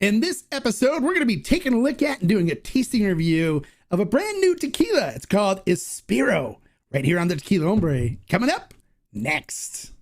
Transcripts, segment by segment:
In this episode, we're going to be taking a look at and doing a tasting review of a brand new tequila. It's called Inspiro, right here on the Tequila Hombre. Coming up next.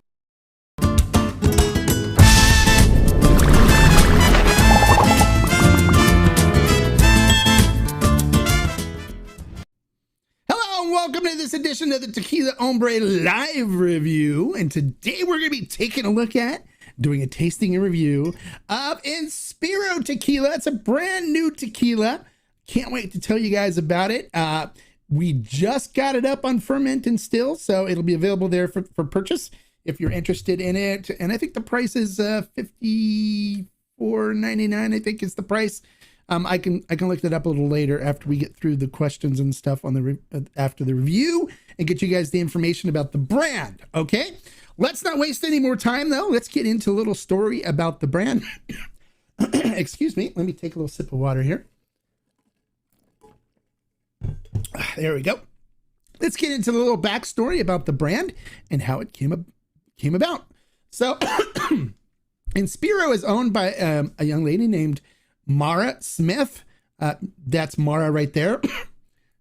Hello and welcome to this edition of the Tequila Hombre live review. And today we're going to be taking a look at doing a tasting and review of Inspiro Tequila. It's a brand new tequila. Can't wait to tell you guys about it. We just got it up on Ferment and Still, so it'll be available there for purchase if you're interested in it. And I think the price is $54.99. I think is the price. I can look that up a little later after we get through the questions and stuff on the after the review and get you guys the information about the brand. Okay. Let's not waste any more time, though. Let's get into a little story about the brand. Excuse me. Let me take a little sip of water here. There we go. Let's get into the little backstory about the brand and how it came about. So, Inspiro is owned by a young lady named Mara Smith. That's Mara right there.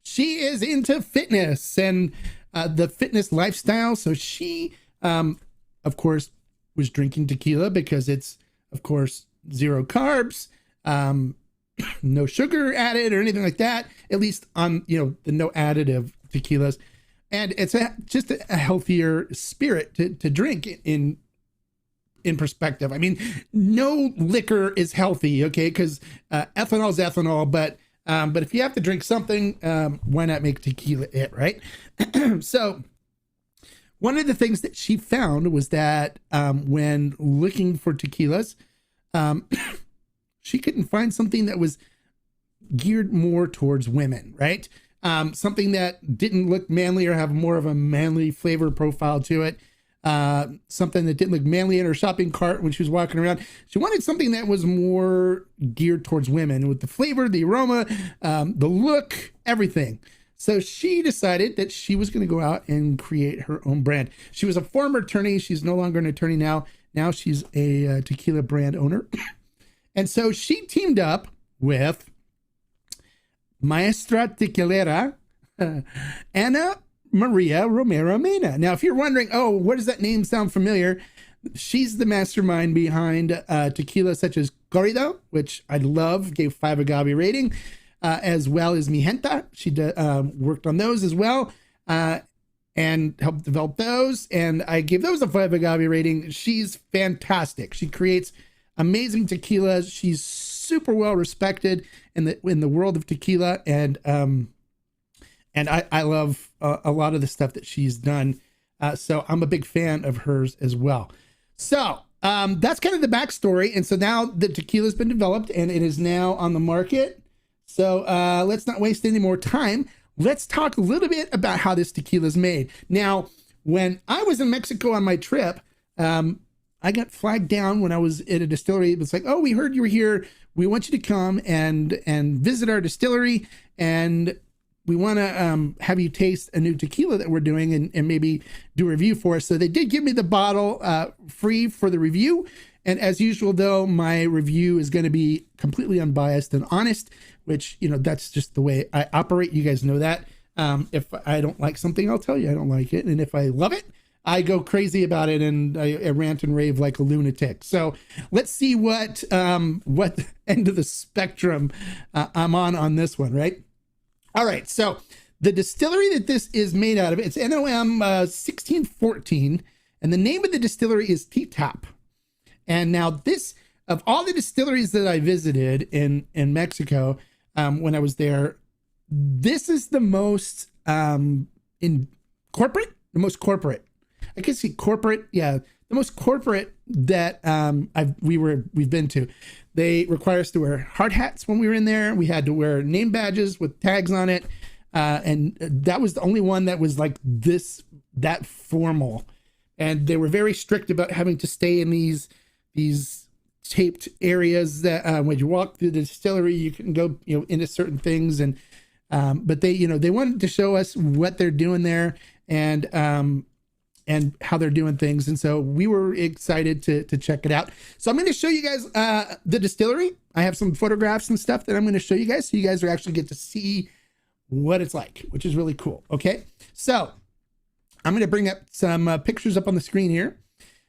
She is into fitness and the fitness lifestyle. So she... of course, was drinking tequila because it's, of course, zero carbs, no sugar added or anything like that, at least on, the no additive tequilas. And it's just a healthier spirit to drink in perspective. I mean, no liquor is healthy, okay? Because ethanol is ethanol, but if you have to drink something, why not make tequila it, right? So... one of the things that she found was that when looking for tequilas, she couldn't find something that was geared more towards women, right? Something that didn't look manly or have more of a manly flavor profile to it. Something that didn't look manly in her shopping cart when she was walking around. She wanted something that was more geared towards women with the flavor, the aroma, the look, everything. So she decided that she was going to go out and create her own brand. She was a former attorney. She's no longer an attorney now. Now she's a tequila brand owner. And so she teamed up with Maestro Tequilera, Ana Maria Romero Mena. Now, if you're wondering, oh, what does that name sound familiar? She's the mastermind behind tequila such as Corrido, which I love, gave 5 agave rating. As well as Mi Gente. She worked on those as well and helped develop those. And I gave those a 5 agave rating. She's fantastic. She creates amazing tequilas. She's super well respected in the world of tequila. And I love a lot of the stuff that she's done. So I'm a big fan of hers as well. So that's kind of the backstory. And so now the tequila has been developed and it is now on the market. So let's not waste any more time. Let's talk a little bit about how this tequila is made. Now, when I was in Mexico on my trip, I got flagged down when I was at a distillery. It was like, oh, we heard you were here. We want you to come and visit our distillery. And we want to have you taste a new tequila that we're doing and maybe do a review for us. So they did give me the bottle free for the review. And as usual, though, my review is going to be completely unbiased and honest, which, that's just the way I operate. You guys know that. If I don't like something, I'll tell you I don't like it. And if I love it, I go crazy about it and I rant and rave like a lunatic. So let's see what end of the spectrum I'm on this one, right? All right. So the distillery that this is made out of, it's NOM 1614. And the name of the distillery is T-Top. And now this, of all the distilleries that I visited in Mexico when I was there, this is the most corporate. I can see corporate, yeah, the most corporate that we've been to. They require us to wear hard hats when we were in there. We had to wear name badges with tags on it, and that was the only one that was like that formal. And they were very strict about having to stay in these taped areas that when you walk through the distillery, you can go, into certain things. And, but they wanted to show us what they're doing there. And and how they're doing things. And so we were excited to check it out. So I'm going to show you guys the distillery. I have some photographs and stuff that I'm going to show you guys, so you guys are actually get to see what it's like, which is really cool. Okay, so I'm going to bring up some pictures up on the screen here.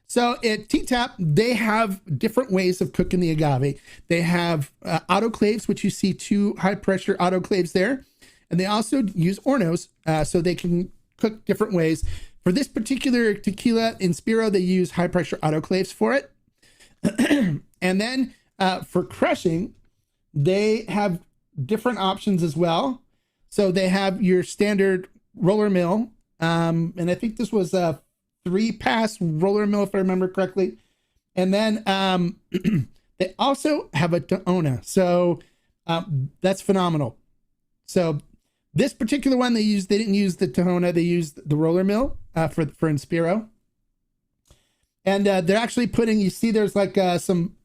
So at T-Tap, they have different ways of cooking the agave. They have autoclaves, which you see 2 high pressure autoclaves there. And they also use hornos, so they can cook different ways. For this particular tequila, Inspiro, they use high pressure autoclaves for it. And then for crushing, they have different options as well. So they have your standard roller mill. And I think this was a 3-pass roller mill, if I remember correctly. And then they also have a Tahona. So that's phenomenal. So this particular one they didn't use the Tahona, they used the roller mill for Inspiro. And they're actually putting, you see there's like some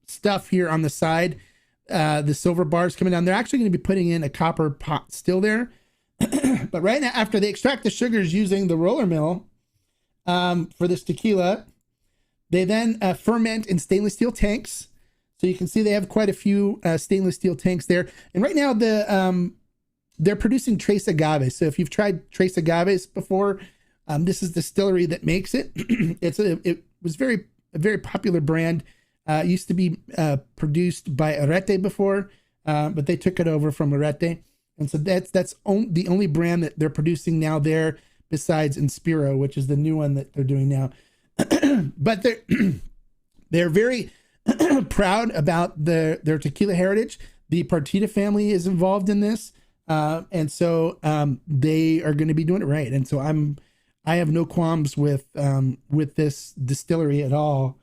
stuff here on the side, the silver bars coming down. They're actually going to be putting in a copper pot still there. But right now, after they extract the sugars using the roller mill for this tequila, they then ferment in stainless steel tanks. So you can see they have quite a few stainless steel tanks there. And right now they're producing Trace Agave. So if you've tried Trace Agaves before, this is the distillery that makes it. It was a very popular brand. It used to be produced by Arete before, but they took it over from Arete. And so that's the only brand that they're producing now there, besides Inspiro, which is the new one that they're doing now. But they're very proud about their tequila heritage. The Partida family is involved in this, and so they are going to be doing it right. And so I have no qualms with this distillery at all.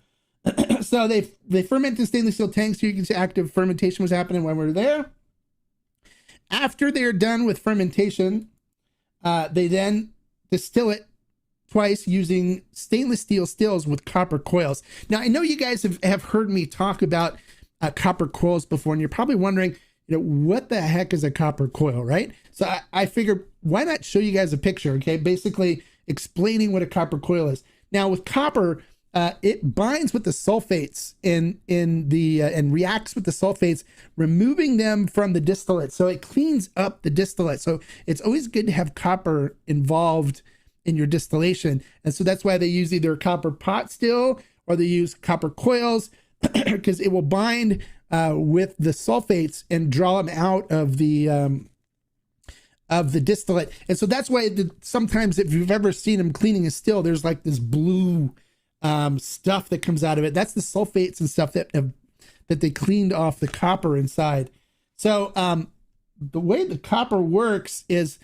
So they ferment in stainless steel tanks. So you can see active fermentation was happening when we were there. After they're done with fermentation, they then distill it twice using stainless steel stills with copper coils. Now, I know you guys have heard me talk about copper coils before, and you're probably wondering, what the heck is a copper coil, right? So I figured, why not show you guys a picture, okay? Basically explaining what a copper coil is. Now, with copper, it binds with the sulfates and reacts with the sulfates, removing them from the distillate. So it cleans up the distillate. So it's always good to have copper involved in your distillation. And so that's why they use either a copper pot still, or they use copper coils, because it will bind with the sulfates and draw them out of the distillate. And so that's why sometimes, if you've ever seen them cleaning a still, there's like this blue stuff that comes out of it. That's the sulfates and stuff that they cleaned off the copper inside. So the way the copper works is,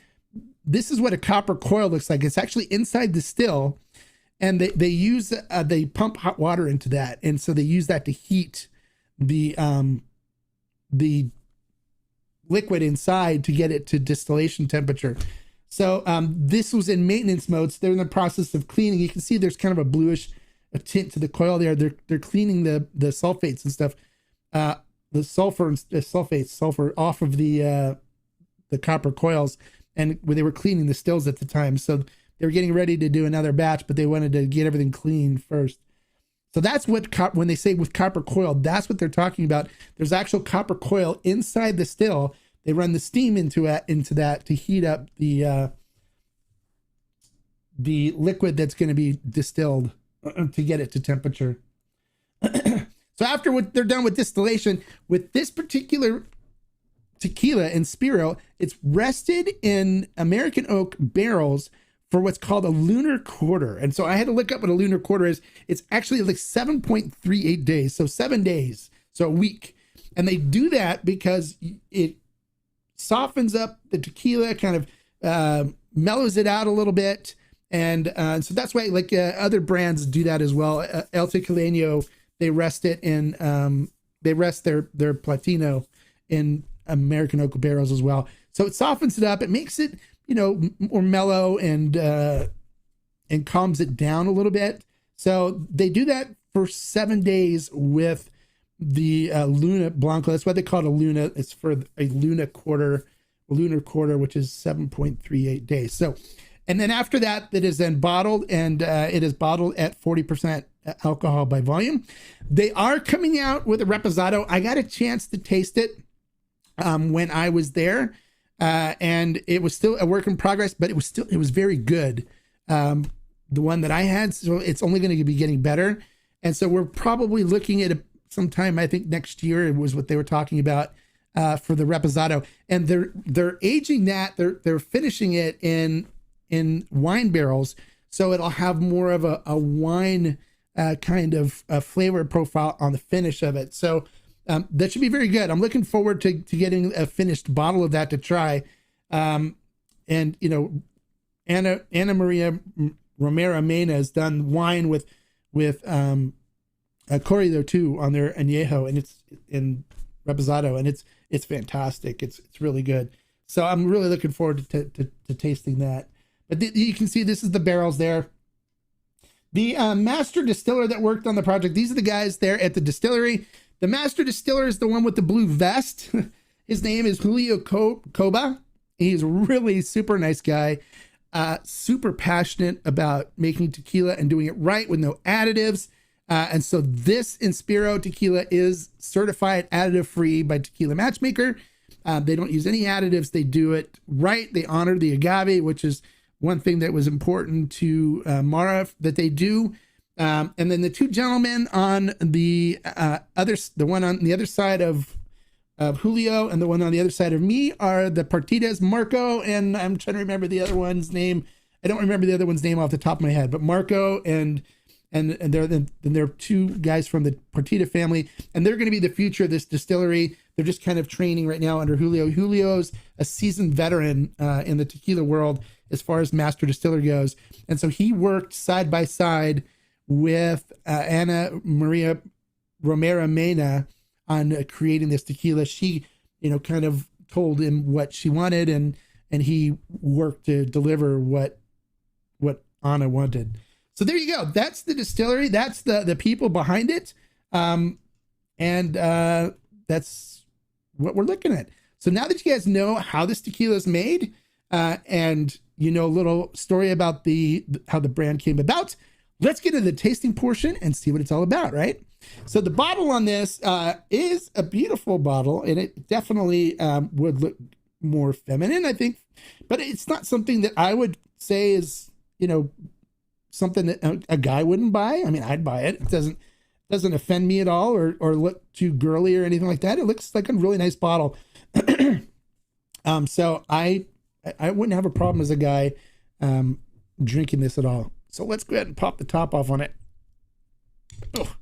this is what a copper coil looks like. It's actually inside the still, and they pump hot water into that, and so they use that to heat the liquid inside to get it to distillation temperature. So this was in maintenance mode. So they're in the process of cleaning. You can see there's kind of a bluish tint to the coil there. They're cleaning the sulfates and stuff, the sulfur off of the copper coils, and they were cleaning the stills at the time. So they were getting ready to do another batch, but they wanted to get everything clean first. So that's what when they say with copper coil, that's what they're talking about. There's actual copper coil inside the still. They run the steam into that to heat up the liquid that's going to be distilled to get it to temperature. So after they're done with distillation, with this particular tequila Inspiro, it's rested in American oak barrels for what's called a lunar quarter. And so I had to look up what a lunar quarter is. It's actually like 7.38 days. So 7 days, so a week. And they do that because it softens up the tequila, kind of mellows it out a little bit. And so that's why other brands do that as well. El Tequileño, they rest it in, they rest their Platino in American oak barrels as well. So it softens it up. It makes it, more mellow and calms it down a little bit. So they do that for 7 days with the Luna Blanco. That's why they call it a Luna. It's for a lunar quarter, which is 7.38 days. So And then after that, it is then bottled, and it is bottled at 40% alcohol by volume. They are coming out with a reposado. I got a chance to taste it when I was there, and it was still a work in progress, but it was very good. The one that I had, so it's only going to be getting better. And so we're probably looking at sometime, I think next year was what they were talking about for the reposado. And they're aging that, they're finishing it in wine barrels, so it'll have more of a wine kind of flavor profile on the finish of it. So that should be very good. I'm looking forward to getting a finished bottle of that to try. And you know, Ana Maria Romero Mena has done wine with Corrido too on their añejo, and it's in reposado, and it's fantastic. It's really good. So I'm really looking forward to tasting that. But you can see this is the barrels there. The master distiller that worked on the project, these are the guys there at the distillery. The master distiller is the one with the blue vest. His name is Julio Coba. He's a really super nice guy, super passionate about making tequila and doing it right with no additives. And so this Inspiro tequila is certified additive free by Tequila Matchmaker. They don't use any additives. They do it right. They honor the agave, which is one thing that was important to Mara that they do. And then the two gentlemen on the one on the other side of Julio and the one on the other side of me are the Partidas, Marco, and I'm trying to remember the other one's name. I don't remember the other one's name off the top of my head, but Marco and they're two guys from the Partida family, and they're going to be the future of this distillery. They're just kind of training right now under Julio. Julio's a seasoned veteran in the tequila world as far as master distiller goes, and so he worked side by side with Ana Maria Romero Mena on creating this tequila. She, kind of told him what she wanted, and he worked to deliver what Ana wanted. So there you go. That's the distillery. That's the people behind it. And that's what we're looking at. So now that you guys know how this tequila is made, and a little story about how the brand came about, let's get into the tasting portion and see what it's all about, right? So the bottle on this is a beautiful bottle, and it definitely would look more feminine, I think, but it's not something that I would say is, something that a guy wouldn't buy. I mean, I'd buy it. It doesn't offend me at all or look too girly or anything like that. It looks like a really nice bottle. So I wouldn't have a problem as a guy drinking this at all. So let's go ahead and pop the top off on it. Oh,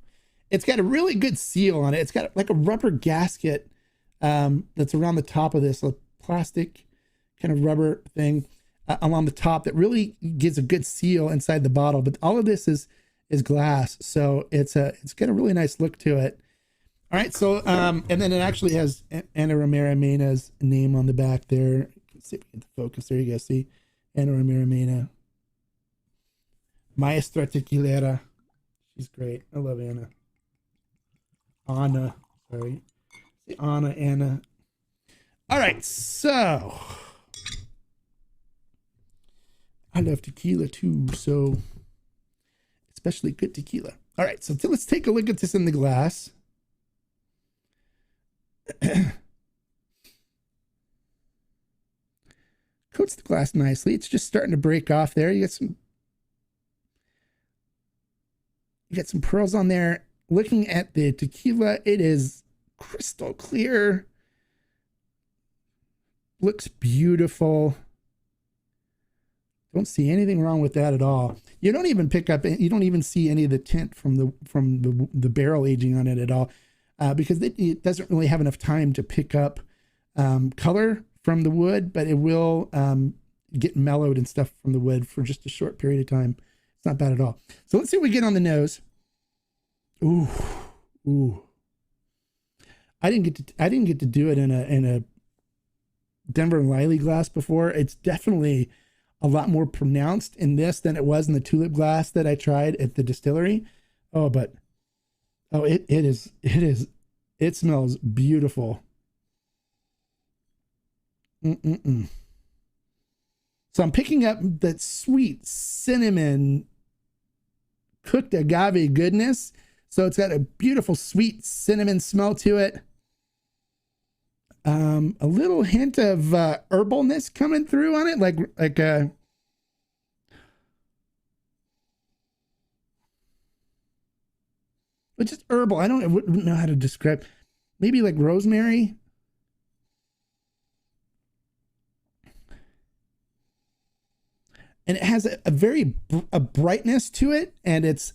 it's got a really good seal on it. It's got like a rubber gasket that's around the top of this, a plastic kind of rubber thing along the top that really gives a good seal inside the bottle. But all of this is glass, so it's got a really nice look to it. All right, so and then it actually has Ana Romero Mena's name on the back there. Let's see if we get the focus. There you go. See, Ana Romero Mena, Maestro Tequilera. She's great. I love Ana. Sorry. See, Ana. All right, so I love tequila too, so especially good tequila. All right, so let's take a look at this in the glass. Coats the glass nicely. It's just starting to break off there. You got some pearls on there. Looking at the tequila, it is crystal clear. Looks beautiful. Don't see anything wrong with that at all. You don't even see any of the tint from the barrel aging on it at all, because it doesn't really have enough time to pick up color from the wood, but it will get mellowed and stuff from the wood for just a short period of time. It's not bad at all. So let's see what we get on the nose. Ooh. I didn't get to do it in a Denver and Liley glass before. It's definitely a lot more pronounced in this than it was in the tulip glass that I tried at the distillery. It smells beautiful. So I'm picking up that sweet cinnamon cooked agave goodness. So it's got a beautiful sweet cinnamon smell to it. A little hint of herbalness coming through on it, like a but just herbal. I wouldn't know how to describe. Maybe like rosemary. And it has a very brightness to it, and it's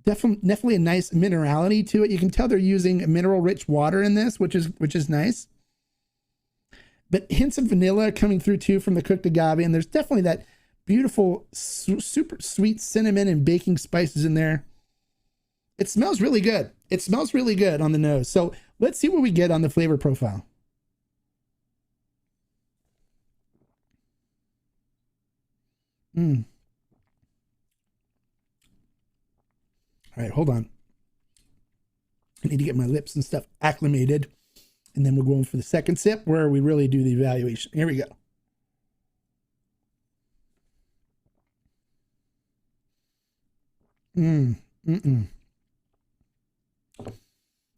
definitely a nice minerality to it. You can tell they're using mineral rich water in this, which is nice. But hints of vanilla coming through too from the cooked agave, and there's definitely that beautiful super sweet cinnamon and baking spices in there. It smells really good. It smells really good on the nose. So let's see what we get on the flavor profile. All right, hold on. I need to get my lips and stuff acclimated, and then we'll go in for the second sip where we really do the evaluation. Here we go.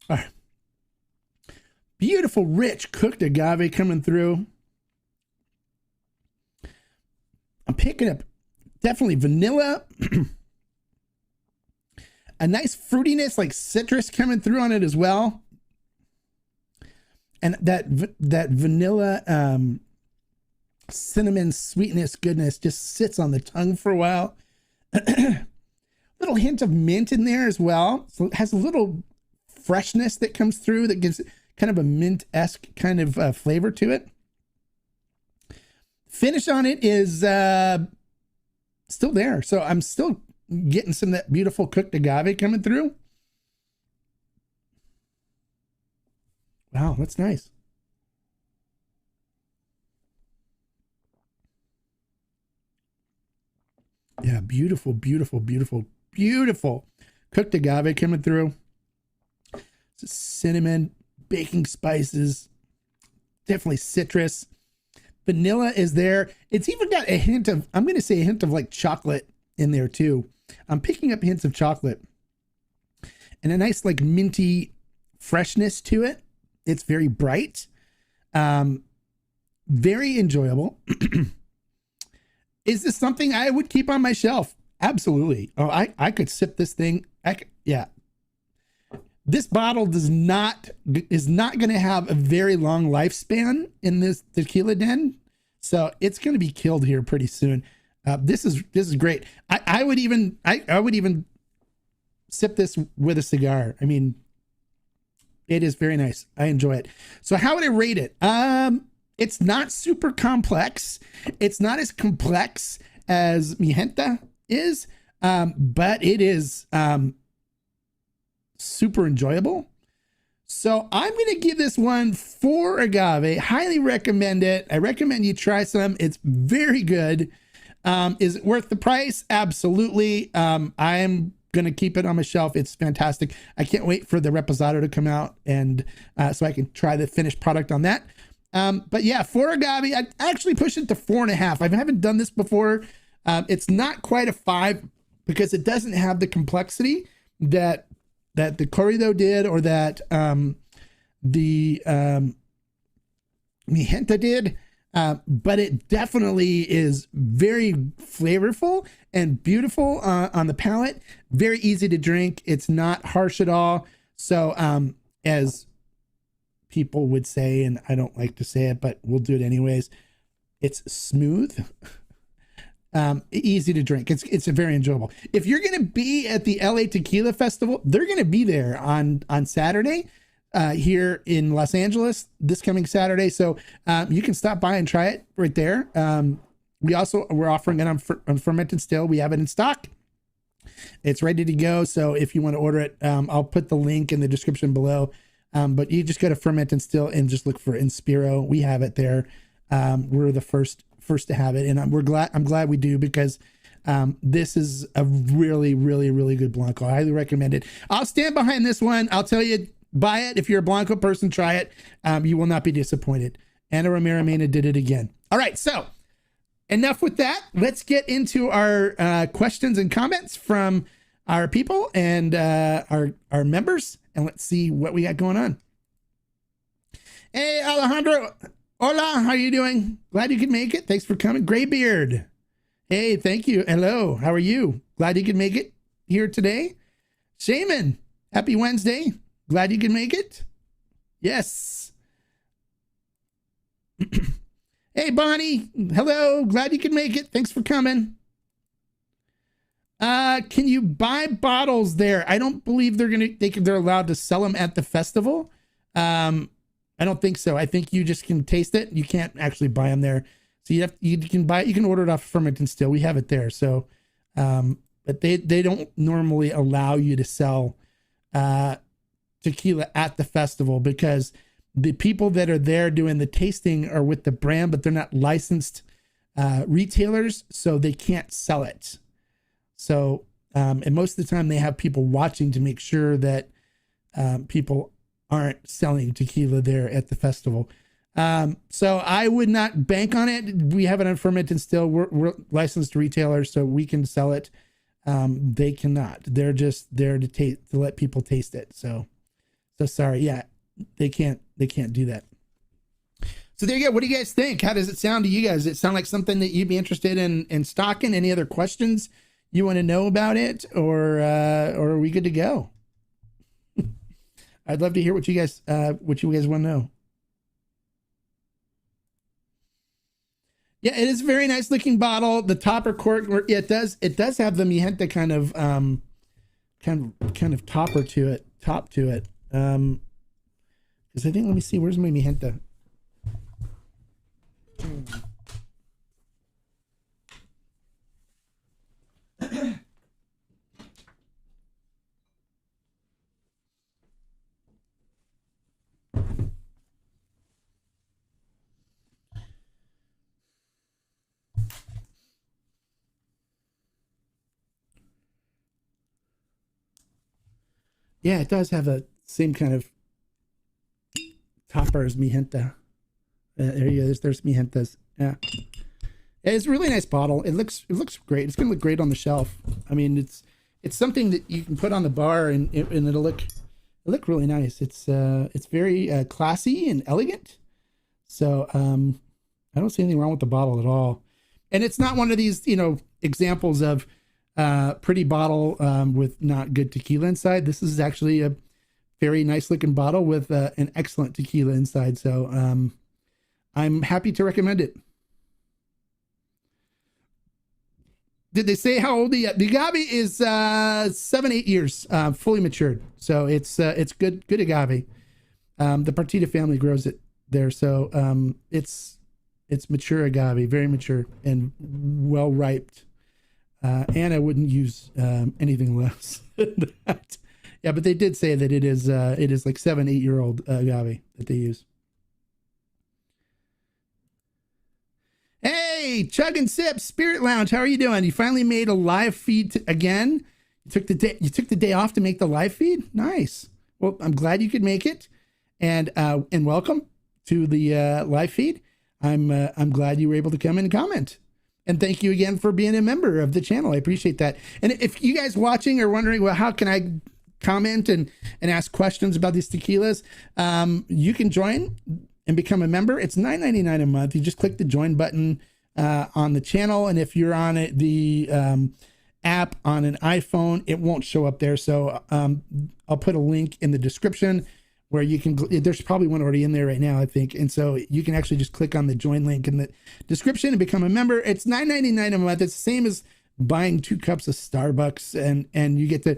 All right. Beautiful, rich, cooked agave coming through. I'm picking up definitely vanilla. A nice fruitiness, like citrus coming through on it as well. And that vanilla cinnamon sweetness goodness just sits on the tongue for a while. Little hint of mint in there as well. So it has a little freshness that comes through that gives kind of a mint-esque kind of flavor to it. Finish on it is still there. So I'm still getting some of that beautiful cooked agave coming through. Wow, that's nice. Yeah, beautiful, beautiful, beautiful, beautiful cooked agave coming through. Cinnamon, baking spices, definitely citrus. Vanilla is there. It's even got a hint of, I'm going to say a hint of like chocolate in there too. I'm picking up hints of chocolate and a nice like minty freshness to it. It's very bright, very enjoyable. Is this something I would keep on my shelf? Absolutely. Oh, I could sip this thing. Yeah. This bottle is not going to have a very long lifespan in this tequila den, so it's going to be killed here pretty soon. This is great. I would even sip this with a cigar. I mean, it is very nice. I enjoy it. So how would I rate it? It's not super complex. It's not as complex as Mi Gente is, but it is super enjoyable. So I'm going to give this one 4 agave. Highly recommend it. I recommend you try some. It's very good. Is it worth the price? Absolutely. I'm going to keep it on my shelf. It's fantastic. I can't wait for the reposado to come out and so I can try the finished product on that. But yeah, 4 agave. I actually push it to 4.5. I haven't done this before. It's not quite a 5 because it doesn't have the complexity that the Corrido did, or that the Mi Gente did, but it definitely is very flavorful and beautiful on the palate. Very easy to drink. It's not harsh at all. So as people would say, and I don't like to say it, but we'll do it anyways, it's smooth. Easy to drink. It's very enjoyable. If you're going to be at the LA Tequila Festival, they're going to be there on Saturday here in Los Angeles this coming Saturday. So you can stop by and try it right there. We're offering it on fermented still. We have it in stock. It's ready to go. So if you want to order it, I'll put the link in the description below. But you just go to ferment and still and just look for Inspiro. We have it there. We're the first to have it, and I'm glad we do, because this is a really, really, really good Blanco. I highly recommend it. I'll stand behind this one. I'll tell you, buy it. If you're a Blanco person, try it. You will not be disappointed. Ana Romero Mena did it again. All right, so enough with that. Let's get into our questions and comments from our people and our members, and let's see what we got going on. Hey, Alejandro. Hola, how are you doing? Glad you could make it. Thanks for coming. Graybeard. Hey, thank you. Hello, how are you? Glad you could make it here today. Shaman, happy Wednesday. Glad you could make it. Yes. Hey, Bonnie. Hello. Glad you could make it. Thanks for coming. Can you buy bottles there? I don't believe they're allowed to sell them at the festival. I don't think so. I think you just can taste it. You can't actually buy them there. So you can order it off Ferment Still. We have it there. So, but they don't normally allow you to sell tequila at the festival because the people that are there doing the tasting are with the brand, but they're not licensed retailers, so they can't sell it. So, and most of the time they have people watching to make sure that people aren't selling tequila there at the festival. So I would not bank on it. We have it on Ferment Still. We're licensed retailers, so we can sell it. They cannot. They're just there to let people taste it. So sorry. Yeah, they can't do that. So there you go. What do you guys think? How does it sound to you guys? Does it sound like something that you'd be interested in stocking? Any other questions you want to know about it, or are we good to go? I'd love to hear what you guys want to know. Yeah, it is a very nice looking bottle. The topper cork, it does have the Mi Gente kind of top to it. Because I think, let me see, where's my Mi Gente? Yeah, it does have a same kind of topper as Mi Gente. There you go. There's Mi Gentes. Yeah. It's a really nice bottle. It looks great. It's gonna look great on the shelf. I mean, it's something that you can put on the bar and it'll look really nice. It's very classy and elegant. So I don't see anything wrong with the bottle at all. And it's not one of these, examples of pretty bottle with not good tequila inside. This is actually a very nice looking bottle with an excellent tequila inside. So I'm happy to recommend it. Did they say how old the agave is? 7-8 years, fully matured. So it's good agave. The Partida family grows it there, so it's mature agave, very mature and well riped. And I wouldn't use anything less than that. Yeah, but they did say that it is like 7-8 year old agave that they use. Hey, Chug and Sip Spirit Lounge, how are you doing? You finally made a live feed again. You took the day off to make the live feed. Nice. Well, I'm glad you could make it, and welcome to the live feed. I'm glad you were able to come and comment. And thank you again for being a member of the channel. I appreciate that. And if you guys watching are wondering, well, how can I comment and ask questions about these tequilas? You can join and become a member. It's $9.99 a month. You just click the join button on the channel. And if you're on the app on an iPhone, it won't show up there. So I'll put a link in the description where you can, there's probably one already in there right now, I think. And so you can actually just click on the join link in the description and become a member. It's $9.99 a month. It's the same as buying 2 cups of Starbucks, and you get to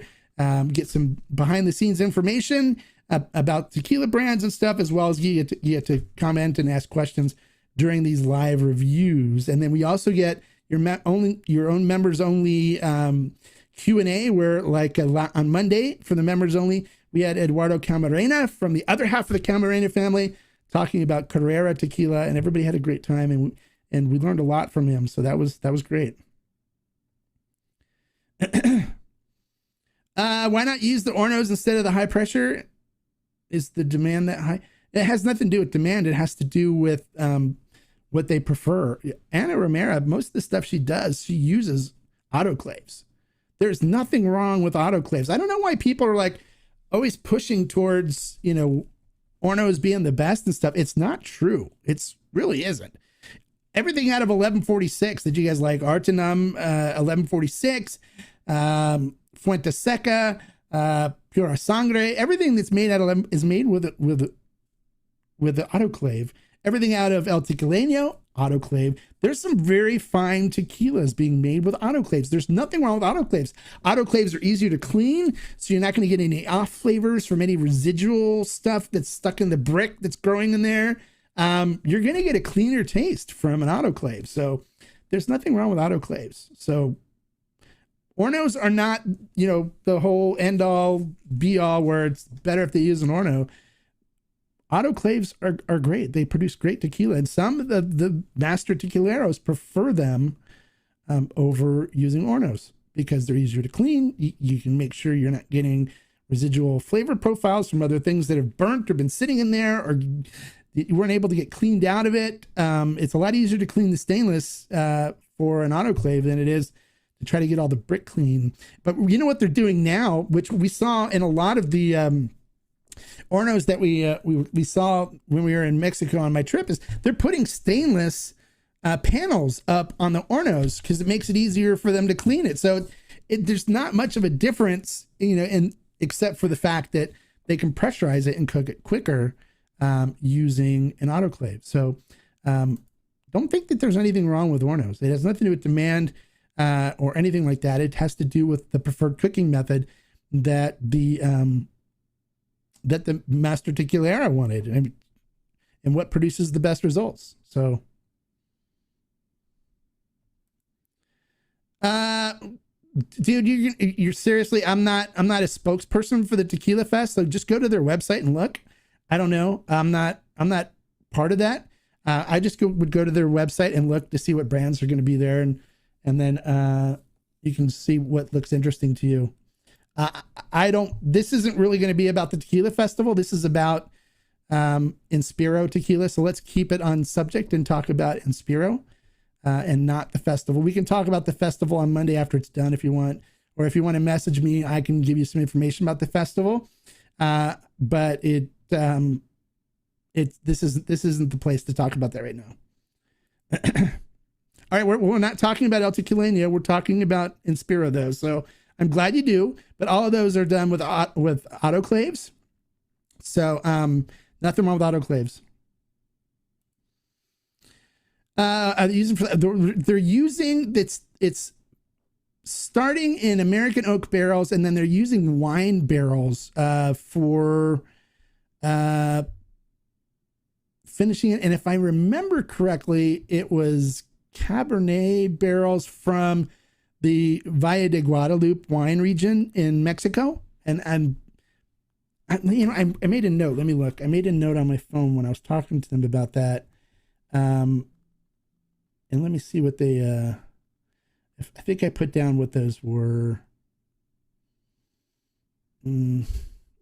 get some behind the scenes information about tequila brands and stuff, as well as you get to comment and ask questions during these live reviews. And then we also get your own members only Q&A, where like on Monday for the members only, we had Eduardo Camarena from the other half of the Camarena family talking about Carrera tequila, and everybody had a great time, and we learned a lot from him. So that was great. Why not use the Ornos instead of the high pressure? Is the demand that high? It has nothing to do with demand. It has to do with what they prefer. Anna Romero, most of the stuff she does, she uses autoclaves. There's nothing wrong with autoclaves. I don't know why people are like always pushing towards, you know, Ornos being the best and stuff. It's not true. It's really isn't. Everything out of 1146 that you guys like, Artenum 1146, Fuente Seca, Pura Sangre, everything that's made out of is made with the autoclave. Everything out of El Tequileño, autoclave. There's some very fine tequilas being made with autoclaves. There's nothing wrong with autoclaves. Autoclaves are easier to clean, so you're not going to get any off flavors from any residual stuff that's stuck in the brick that's growing in there. You're going to get a cleaner taste from an autoclave. So there's nothing wrong with autoclaves. So Ornos are not, you know, the whole end all be all where it's better if they use an Orno. Autoclaves are great. They produce great tequila, and some of the master tequileros prefer them over using Ornos because they're easier to clean. You can make sure you're not getting residual flavor profiles from other things that have burnt or been sitting in there, or you weren't able to get cleaned out of it. It's a lot easier to clean the stainless for an autoclave than it is to try to get all the brick clean. But you know what they're doing now, which we saw in a lot of the Ornos that we saw when we were in Mexico on my trip, is they're putting stainless panels up on the Ornos because it makes it easier for them to clean it. So there's not much of a difference, you know, except for the fact that they can pressurize it and cook it quicker using an autoclave. So don't think that there's anything wrong with Ornos. It has nothing to do with demand or anything like that. It has to do with the preferred cooking method that the Master Tequilera wanted, and what produces the best results. So, dude, you're seriously, I'm not a spokesperson for the Tequila Fest. So just go to their website and look. I don't know. I'm not part of that. I just would go to their website and look to see what brands are going to be there. And then you can see what looks interesting to you. This isn't really going to be about the Tequila Festival. This is about Inspiro Tequila. So let's keep it on subject and talk about Inspiro and not the festival. We can talk about the festival on Monday after it's done if you want, or if you want to message me, I can give you some information about the festival. But this isn't the place to talk about that right now. All right, we're not talking about El Tequileño. We're talking about Inspiro though. So I'm glad you do, but all of those are done with autoclaves. So nothing wrong with autoclaves. They're using it's starting in American oak barrels, and then they're using wine barrels for finishing it. And if I remember correctly, it was Cabernet barrels from the Valle de Guadalupe wine region in Mexico. And I made a note. Let me look. I made a note on my phone when I was talking to them about that. And let me see what they, I think I put down what those were. Let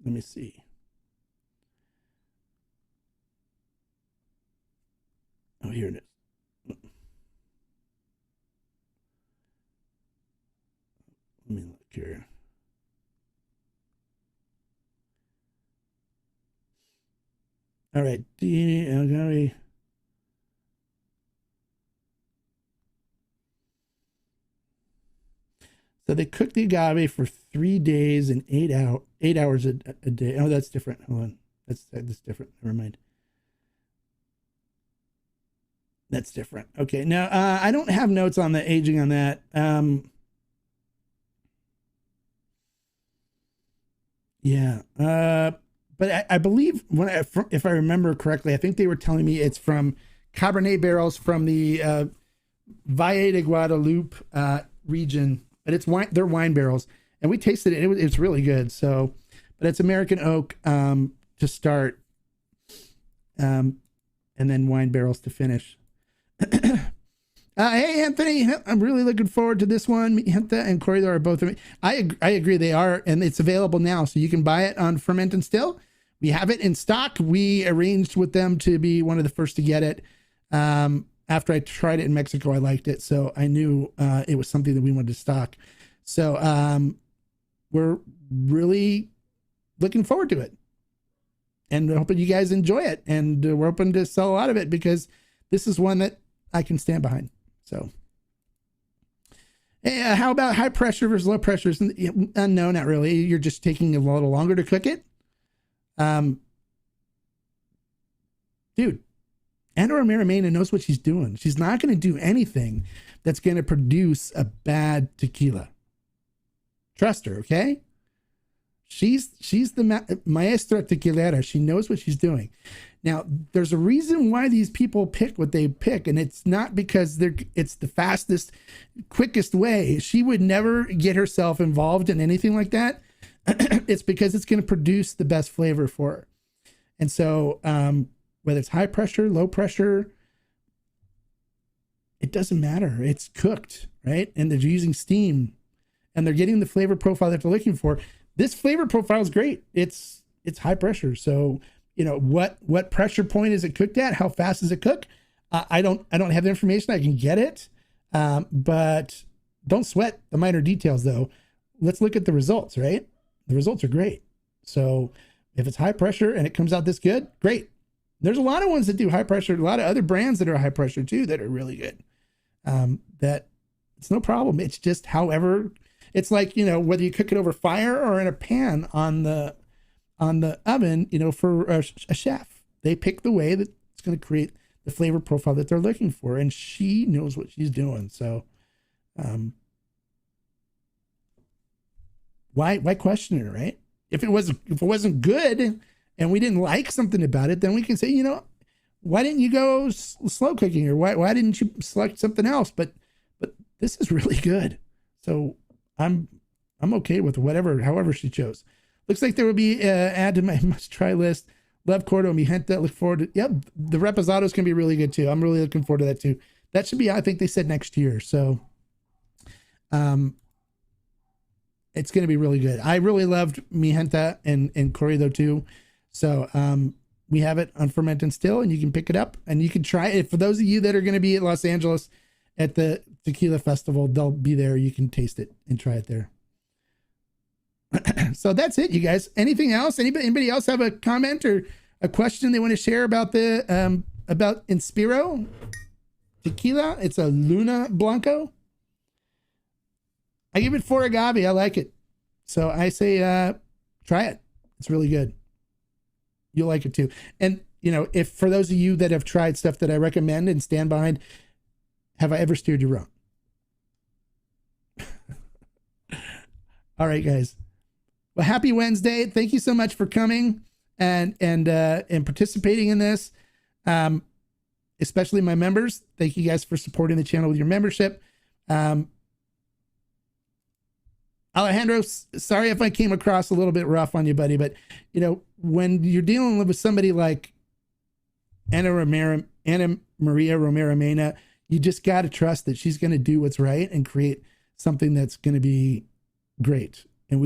me see. Oh, here it is. Let me look here. All right. So they cook the agave for 3 days and 8 hours a day. Oh, that's different. Hold on. That's different. Never mind. That's different. Okay. Now, I don't have notes on the aging on that. Yeah. But I believe if I remember correctly, I think they were telling me it's from Cabernet barrels from the Valle de Guadalupe region, but it's wine. They're wine barrels, and we tasted it. It's really good. So, but it's American oak to start, and then wine barrels to finish. Hey Anthony, I'm really looking forward to this one. Henta and Corridor are both. I agree they are, and it's available now, so you can buy it on Ferment and Still. We have it in stock. We arranged with them to be one of the first to get it. after I tried it in Mexico, I liked it. So I knew it was something that we wanted to stock. So we're really looking forward to it. And we're hoping you guys enjoy it. And we're hoping to sell a lot of it because this is one that I can stand behind. So, how about high pressure versus low pressure? No, not really. You're just taking a little longer to cook it. Dude, Romero Mena knows what she's doing. She's not going to do anything that's going to produce a bad tequila. Trust her, okay? She's the Maestro Tequilera. She knows what she's doing. Now, there's a reason why these people pick what they pick, and it's not because it's the fastest, quickest way. She would never get herself involved in anything like that. It's because it's going to produce the best flavor for her. And so, whether it's high pressure, low pressure, it doesn't matter. It's cooked, right? And they're using steam, and they're getting the flavor profile that they're looking for. This flavor profile is great. It's high pressure. So, you know, what pressure point is it cooked at? How fast does it cook? I don't have the information. I can get it. But don't sweat the minor details though. Let's look at the results, right? The results are great. So if it's high pressure and it comes out this good, great. There's a lot of ones that do high pressure, a lot of other brands that are high pressure too, that are really good. That it's no problem. It's just however, it's like, you know, whether you cook it over fire or in a pan on the oven, you know, for a chef, they pick the way that it's going to create the flavor profile that they're looking for. And she knows what she's doing. So, why question her, right? If it wasn't good and we didn't like something about it, then we can say, you know, why didn't you go slow cooking, or why didn't you select something else? But this is really good. So I'm okay with however she chose. Looks like there will be add to my must try list. Love Cordo Mijenta. Look forward to, yep. The Reposado is going to be really good too. I'm really looking forward to that too. That should be, I think they said next year. So, it's going to be really good. I really loved Mijenta and Corrido too. So, we have it on Ferment and Still, and you can pick it up and you can try it. For those of you that are going to be at Los Angeles at the Tequila Festival, they'll be there. You can taste it and try it there. So that's it, you guys. Anything else? Anybody else have a comment or a question they want to share about the about Inspiro Tequila? It's a Lunar Blanco. I give it 4 agave. I like it. So I say try it. It's really good. You'll like it too. And you know, if for those of you that have tried stuff that I recommend and stand behind, have I ever steered you wrong? All right, guys. Well, happy Wednesday. Thank you so much for coming and participating in this. Especially my members. Thank you guys for supporting the channel with your membership. Alejandro, sorry if I came across a little bit rough on you, buddy, but you know, when you're dealing with somebody like Ana Maria Romero Mena, you just got to trust that she's going to do what's right and create something that's going to be great. And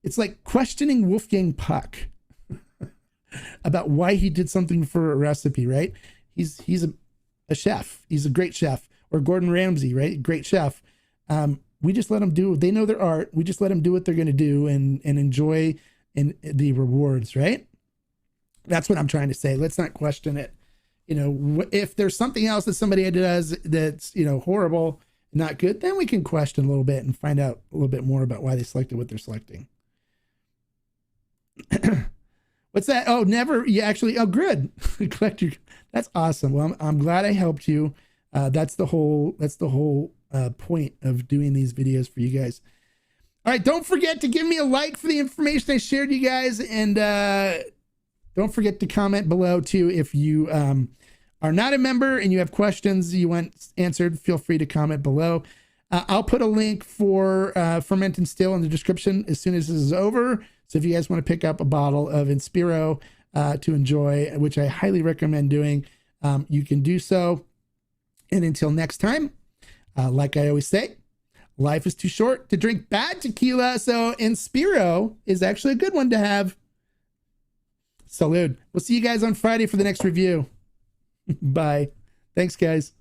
it's like questioning Wolfgang Puck about why he did something for a recipe, right? He's a chef. He's a great chef. Or Gordon Ramsay, right? Great chef. We just let them do, they know their art. We just let them do what they're going to do and enjoy the rewards, right? That's what I'm trying to say. Let's not question it. You know, if there's something else that somebody does that's, you know, horrible, not good, then we can question a little bit and find out a little bit more about why they selected what they're selecting. What's that? Oh, never. You actually, oh, good. Collect your, that's awesome. Well, I'm glad I helped you. That's the whole point of doing these videos for you guys. All right. Don't forget to give me a like for the information I shared you guys. And, don't forget to comment below too. If you, are not a member and you have questions you want answered, feel free to comment below. I'll put a link for, Ferment and Still in the description as soon as this is over. So if you guys want to pick up a bottle of Inspiro, to enjoy, which I highly recommend doing, you can do so. And until next time, like I always say, life is too short to drink bad tequila. So Inspiro is actually a good one to have. Salud. We'll see you guys on Friday for the next review. Bye. Thanks, guys.